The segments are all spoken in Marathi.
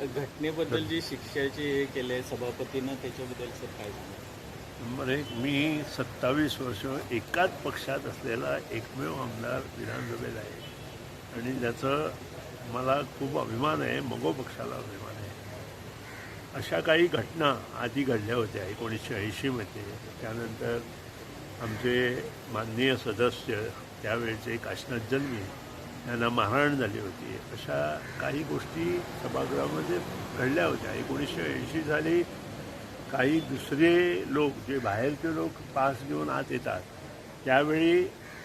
घटनेबद्दल जी शिक्षाचे हे केले सभापतीनं त्याच्याबद्दल सर काय सांगा? नंबर एक, मी 27 वर्ष एकाच पक्षात असलेला एकमेव आमदार विधानसभेत आहे आणि त्याचं मला खूप अभिमान आहे, मगो पक्षाला अभिमान आहे. अशा काही घटना आधी घडल्या होत्या 1980मध्ये. त्यानंतर आमचे माननीय सदस्य त्यावेळेचे काशीनाथ जन्मी यांना मारहाण झाली होती. अशा काही गोष्टी सभागृहामध्ये घडल्या होत्या. 1980 साली काही दुसरे लोक जे बाहेरचे लोक पास घेऊन आत येतात त्यावेळी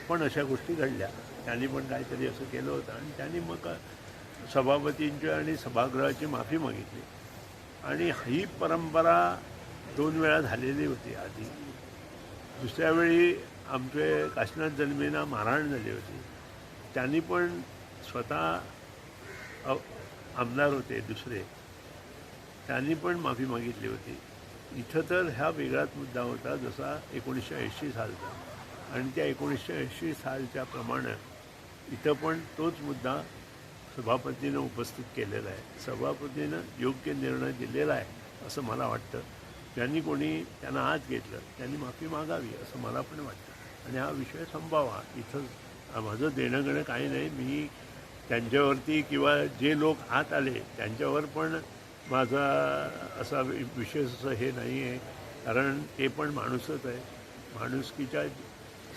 पण अशा गोष्टी घडल्या. त्यांनी पण काहीतरी असं केलं होतं आणि त्यांनी मग सभापतींची आणि सभागृहाची माफी मागितली. आणि ही परंपरा 2 वेळा झालेली होती आधी. दुसऱ्या वेळी आमचे काशीनाथ जन्मींना मारहाण झाली होती. त्यांनी पण स्वतः आमदार होते दुसरे, त्यांनी पण माफी मागितली होती. इथं तर ह्या वेगळाच मुद्दा होता जसा 1980 सालचा, आणि त्या 1980 सालच्या प्रमाणे इथं पण तोच मुद्दा सभापतीनं उपस्थित केलेला आहे. सभापतीनं योग्य निर्णय दिलेला आहे असं मला वाटतं. ज्यांनी कोणी त्यांना आत घेतलं त्यांनी माफी मागावी असं मला पण वाटतं आणि हा विषय संपवावा. इथं माझं देणं घेणं काही नाही. मी त्यांच्यावरती किंवा जे लोक आत आले त्यांच्यावर पण माझा असा विशेष असं हे नाही आहे, कारण ते पण माणूसच आहे. माणुसकीच्या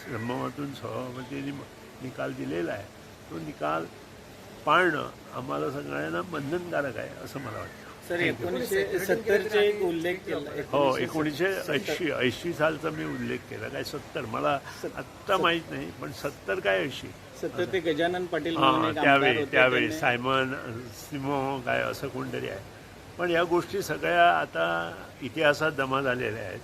संभवातून सभापतींनी निकाल दिलेला आहे. तो निकाल पाळणं आम्हाला सगळ्यांना बंधनकारक आहे असं मला वाटतं. सर 1970चे एक उल्लेख केला. हो, 1980 सालचा मी उल्लेख केला. काय 70 मला आत्ता माहीत नाही, पण 70 काय 80. 70 ते गजानन पाटील म्हणून एक आमदार त्यावेळी होते, त्यावेळी त्यांनी- सायमन सिमो काय असं कोणतरी आहे. पण या गोष्टी सगळ्या आता इतिहासात जमा झालेल्या आहेत.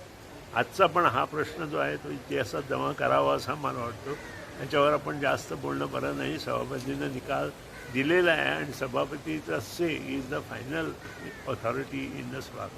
आजचा पण हा प्रश्न जो आहे तो इतिहासात जमा करावा असा मला वाटतो. त्याच्यावर आपण जास्त बोलणं बरं नाही. सभापतीनं निकाल दिलेला आहे आणि सभापतीचा say is the final authority in the सभा.